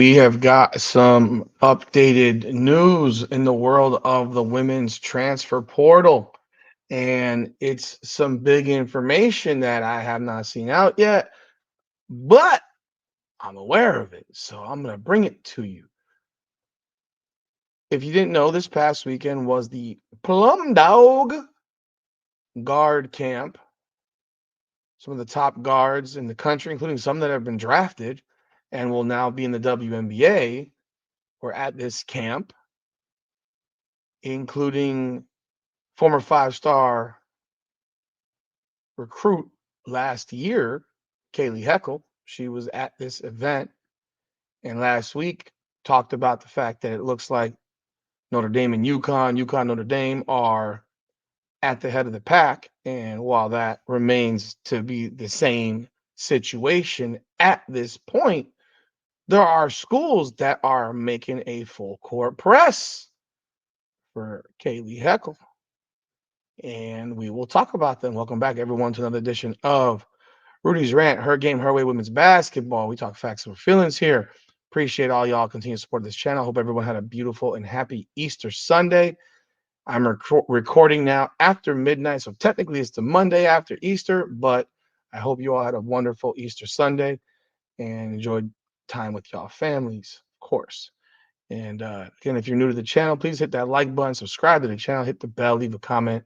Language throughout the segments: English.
We have got some updated news in the world of the women's transfer portal. And it's some big information that I have not seen out yet, but I'm aware of it. So I'm going to bring it to you. If you didn't know, this past weekend was the Plum Dog Guard Camp. Some of the top guards in the country, including some that have been drafted and will now be in the WNBA, were at this camp, including former five-star recruit last year, Kayleigh Heckel. She was at this event and last week talked about the fact that it looks like Notre Dame and UConn, Notre Dame are at the head of the pack. And while that remains to be the same situation at this point, there are schools that are making a full court press for Kayleigh Heckel. And we will talk about them. Welcome back, everyone, to another edition of Rudy's Rant, Her Game, Her Way Women's Basketball. We talk facts and feelings here. Appreciate all y'all continue to support this channel. Hope everyone had a beautiful and happy Easter Sunday. I'm recording now after midnight, so technically it's the Monday after Easter, but I hope you all had a wonderful Easter Sunday and enjoyed time with y'all families, of course. And again, if you're new to the channel, please hit that like button, subscribe to the channel, hit the bell, leave a comment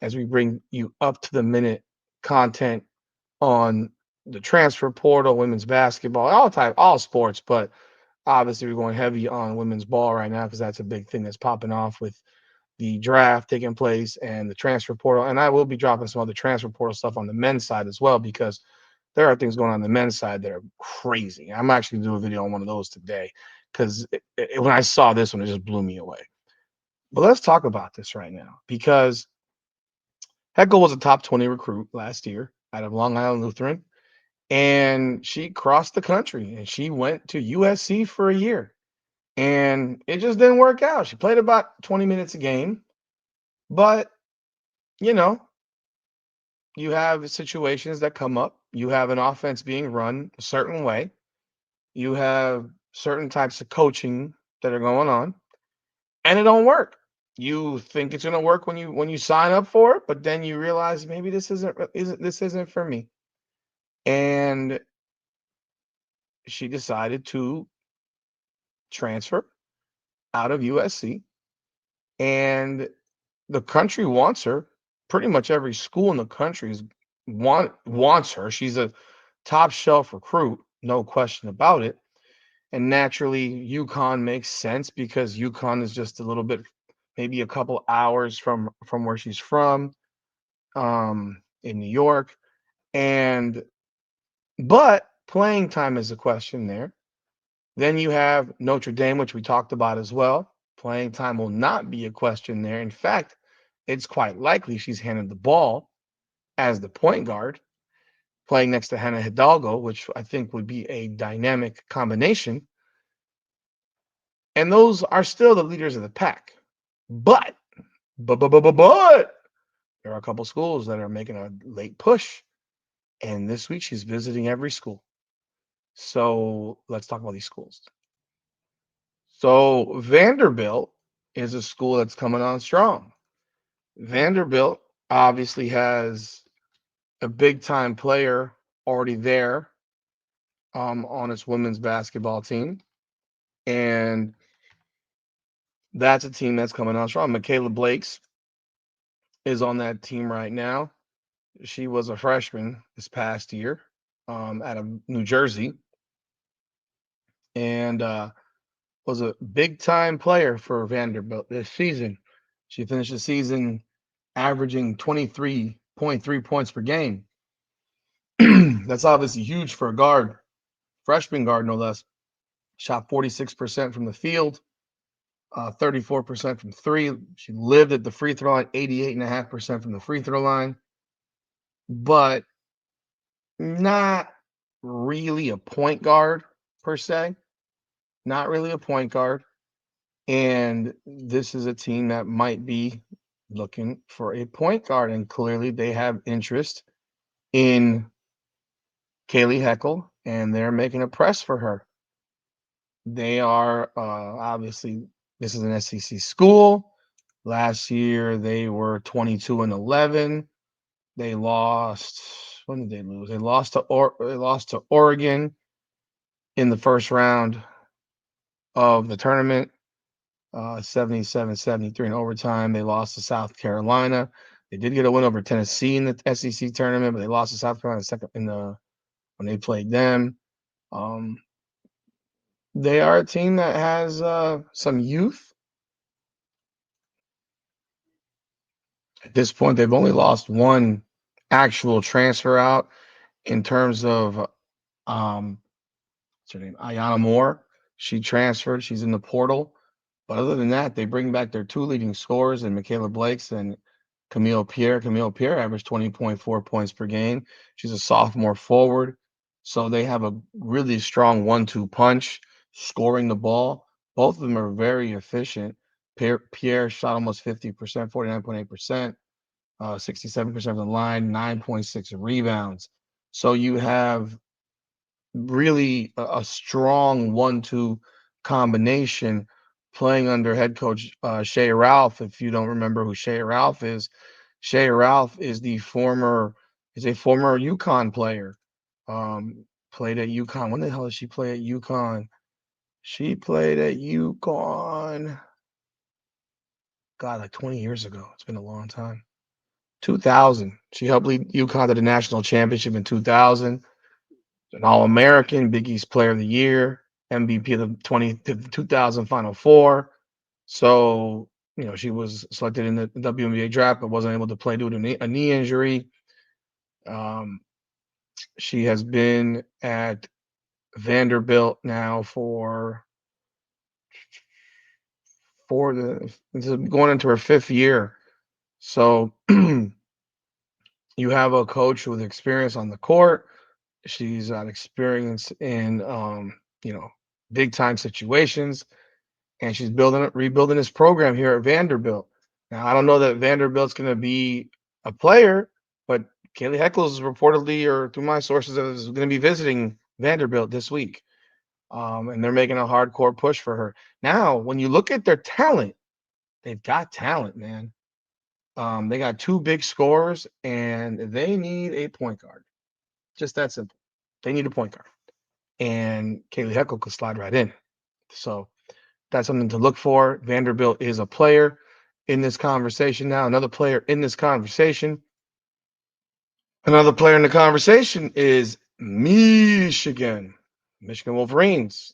as we bring you up to the minute content on the transfer portal, women's basketball, all sports, but obviously we're going heavy on women's ball right now because that's a big thing that's popping off with the draft taking place and the transfer portal. And I will be dropping some other transfer portal stuff on the men's side as well because there are things going on the men's side that are crazy. I'm actually doing a video on one of those today because when I saw this one, it just blew me away. But let's talk about this right now because Heckel was a top 20 recruit last year out of Long Island Lutheran, and she crossed the country and she went to USC for a year. And it just didn't work out. She played about 20 minutes a game, but you know, you have situations that come up. You have an offense being run a certain way. You have certain types of coaching that are going on, and it don't work. You think it's going to work when you sign up for it, but then you realize maybe this isn't for me. And she decided to transfer out of USC, and the country wants her. Pretty much every school in the country wants her. She's a top shelf recruit, no question about it. And naturally, UConn makes sense because UConn is just a little bit, maybe a couple hours from where she's from, in New York. And but playing time is a question there. Then you have Notre Dame, which we talked about as well. Playing time will not be a question there. In fact, it's quite likely she's handed the ball as the point guard, playing next to Hannah Hidalgo, which I think would be a dynamic combination. And those are still the leaders of the pack. But there are a couple schools that are making a late push. And this week she's visiting every school. So let's talk about these schools. So Vanderbilt is a school that's coming on strong. Vanderbilt obviously has a big time player already there on its women's basketball team. And that's a team that's coming on strong. Michaela Blakes is on that team right now. She was a freshman this past year out of New Jersey and was a big time player for Vanderbilt this season. She finished the season averaging 23.3 points per game. That's obviously huge for a guard, freshman guard, no less. Shot 46% from the field, 34% from three. She lived at the free throw line, 88.5% from the free throw line, but not really a point guard per se. Not really a point guard. And this is a team that might be looking for a point guard. And clearly they have interest in Kayleigh Heckel, and they're making a press for her. They are obviously, this is an SEC school. Last year they were 22-11. They lost. When did they lose? They lost to Oregon in the first round of the tournament, 77-73 in overtime. They lost to South Carolina. They did get a win over Tennessee in the SEC tournament, but they lost to South Carolina second when they played them. Um, they are a team that has some youth. At this point, they've only lost one actual transfer out in terms of what's her name? Ayana Moore. She transferred. She's in the portal. But other than that, they bring back their two leading scorers in Michaela Blakes and Camille Pierre. Camille Pierre averaged 20.4 points per game. She's a sophomore forward. So they have a really strong 1-2 punch scoring the ball. Both of them are very efficient. Pierre shot almost 50%, 49.8%, 67% of the line, 9.6 rebounds. So you have really a strong 1-2 combination playing under head coach Shea Ralph. If you don't remember who Shea Ralph is, Shea Ralph is a former UConn player. Played at UConn. When the hell did she play at UConn? She played at UConn. God, like 20 years ago. It's been a long time. 2000. She helped lead UConn to the national championship in 2000. An All-American, Big East Player of the Year, MVP of the 2000 Final Four. So, she was selected in the WNBA draft, but wasn't able to play due to a knee injury. Um, she has been at Vanderbilt now this is going into her fifth year. So you have a coach with experience on the court. She's got experience in big time situations, and she's rebuilding this program here at Vanderbilt. Now, I don't know that Vanderbilt's going to be a player, but Kayleigh Heckel is reportedly, or through my sources, is going to be visiting Vanderbilt this week, and they're making a hardcore push for her. Now, when you look at their talent, they've got talent, man. They got two big scorers, and they need a point guard. Just that simple. They need a point guard, and Kayleigh Heckel could slide right in. So that's something to look for. Vanderbilt is a player in this conversation now. Another player in this conversation. Another player in the conversation is Michigan. Michigan Wolverines.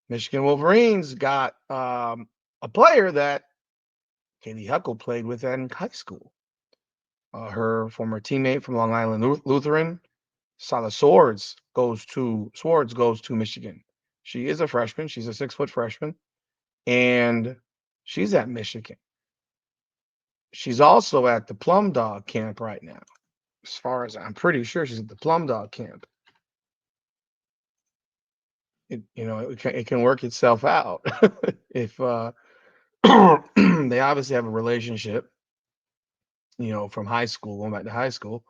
Michigan Wolverines got a player that Kayleigh Heckel played with in high school. Her former teammate from Long Island Lutheran, Sala Swords goes to Michigan. She is a freshman. She's a 6-foot freshman, and she's at Michigan. She's also at the Plum Dog camp right now. As far as I'm pretty sure, she's at the Plum Dog camp. It can work itself out if they obviously have a relationship, from high school, going back to high school.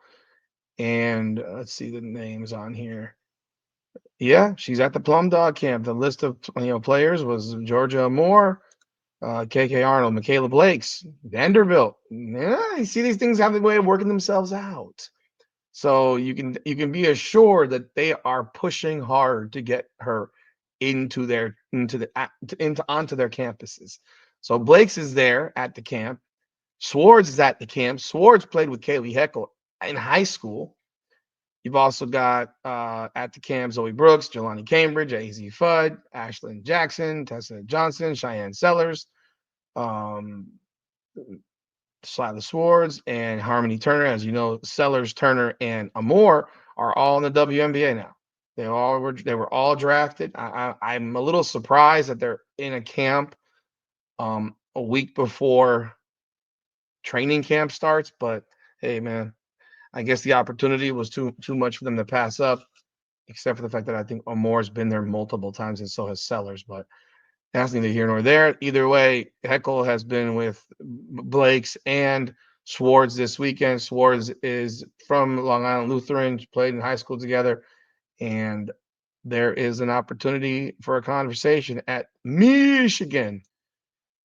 And let's see the names on here. Yeah, she's at the Plum Dog camp. The list of players was Georgia Moore, KK Arnold, Michaela Blakes, Vanderbilt. Yeah, you see these things have the way of working themselves out. So you can be assured that they are pushing hard to get her onto their campuses. So Blakes is there at the camp. Swords is at the camp. Swords played with Kayleigh Heckel in high school. You've also got at the camp Zoe Brooks, Jelani Cambridge, AZ Fudd, Ashlyn Jackson, Tessa Johnson, Cheyenne Sellers, Slyla Swords, and Harmony Turner. As you know, Sellers, Turner, and Amore are all in the WNBA now. They were all drafted. I'm a little surprised that they're in a camp a week before training camp starts, but hey, man, I guess the opportunity was too much for them to pass up, except for the fact that I think Amore's been there multiple times, and so has Sellers. But that's neither here nor there. Either way, Heckel has been with Blakes and Swords this weekend. Swords is from Long Island Lutheran, played in high school together, and there is an opportunity for a conversation at Michigan.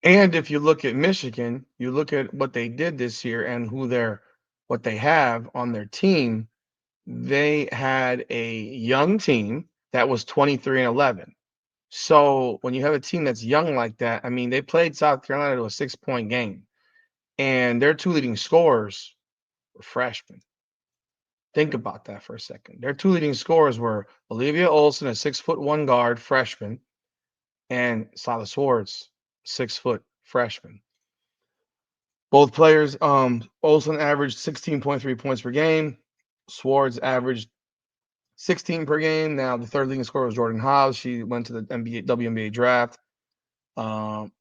And if you look at Michigan, you look at what they did this year and what they have on their team. They had a young team that was 23-11. So when you have a team that's young like that, I mean, they played South Carolina to a 6-point game, and their two leading scorers were freshmen. Think about that for a second. Their two leading scorers were Olivia Olson, a 6'1" guard freshman, and Silas Swartz, 6 foot freshman. Both players, Olson averaged 16.3 points per game. Swartz averaged 16 per game. Now the third leading scorer was Jordan Hobbs. She went to the WNBA draft. Um,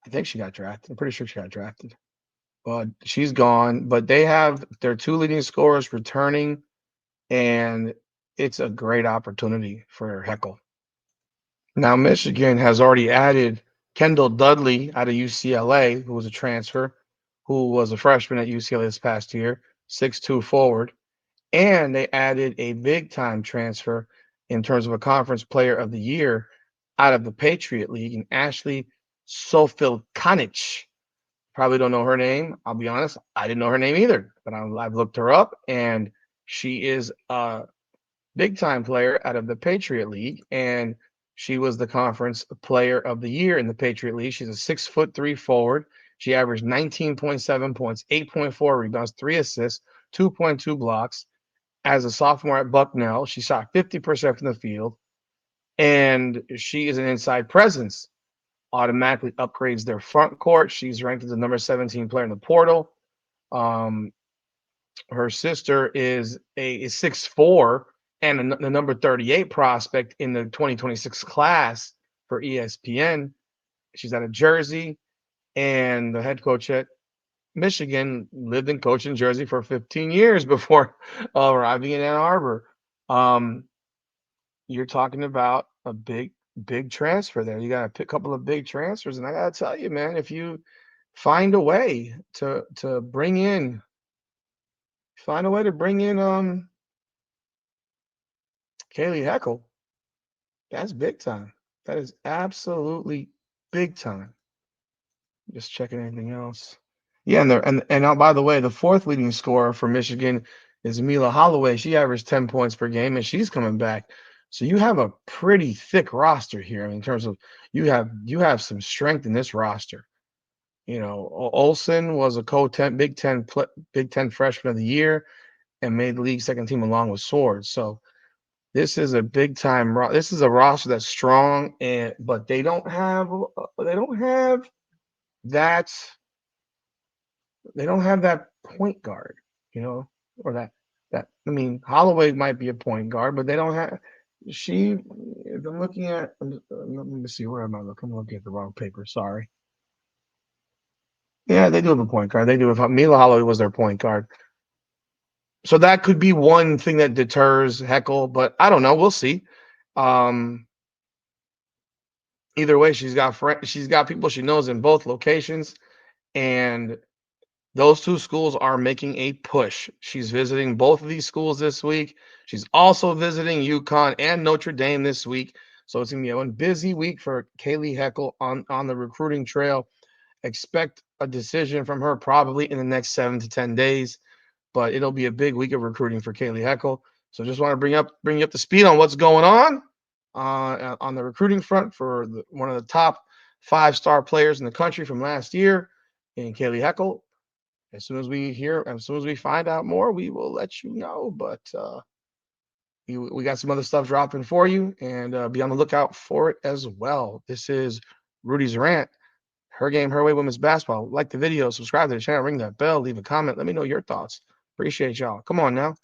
I think she got drafted. I'm pretty sure she got drafted, but she's gone. But they have their two leading scorers returning, and it's a great opportunity for Heckel. Now, Michigan has already added Kendall Dudley out of UCLA, who was a transfer, who was a freshman at UCLA this past year, 6'2" forward. And they added a big time transfer in terms of a conference player of the year out of the Patriot League, and Ashley Sofilkanich. Probably don't know her name. I'll be honest, I didn't know her name either, but I've looked her up, and she is a big time player out of the Patriot League, and she was the conference player of the year in the Patriot League. She's a 6'3" forward. She averaged 19.7 points, 8.4 rebounds, 3 assists, 2.2 blocks. As a sophomore at Bucknell, she shot 50% from the field, and she is an inside presence. Automatically upgrades their front court. She's ranked as the number 17 player in the portal. Um, her sister is a 6'4" and the number 38 prospect in the 2026 class for ESPN. She's out of Jersey, and the head coach at Michigan lived and coached in Jersey for 15 years before arriving in Ann Arbor. Um, you're talking about a big transfer there. You got to pick a couple of big transfers, and I got to tell you, man, if you find a way to bring in, Kayleigh Heckel, that's big time. That is absolutely big time. Just checking anything else. Yeah, and by the way, the fourth leading scorer for Michigan is Mila Holloway. She averaged 10 points per game, and she's coming back. So you have a pretty thick roster here. I mean, in terms of you have some strength in this roster. Olson was a Big Ten freshman of the year and made the league second team along with Swords. So this is a big time. This is a roster that's strong, but that they don't have that point guard, or that. I mean, Holloway might be a point guard, but they don't have. She. If I'm looking at. Let me see. Where am I looking? I'm looking at the wrong paper. Sorry. Yeah, they do have a point guard. They do have. Mila Holloway was their point guard. So that could be one thing that deters Heckel, but I don't know. We'll see. Um, Either way, she's got people she knows in both locations, and those two schools are making a push. She's visiting both of these schools this week. She's also visiting UConn and Notre Dame this week. So it's going to be a busy week for Kayleigh Heckel on the recruiting trail. Expect a decision from her probably in the next 7 to 10 days, but it'll be a big week of recruiting for Kayleigh Heckel. So just want to bring you up to speed on what's going on the recruiting front for one of the top 5-star players in the country from last year in Kayleigh Heckel. As soon as we find out more, we will let you know. But we got some other stuff dropping for you, and be on the lookout for it as well. This is Rudy's Rant, Her Game, Her Way Women's Basketball. Like the video, subscribe to the channel, ring that bell, leave a comment. Let me know your thoughts. Appreciate y'all. Come on now.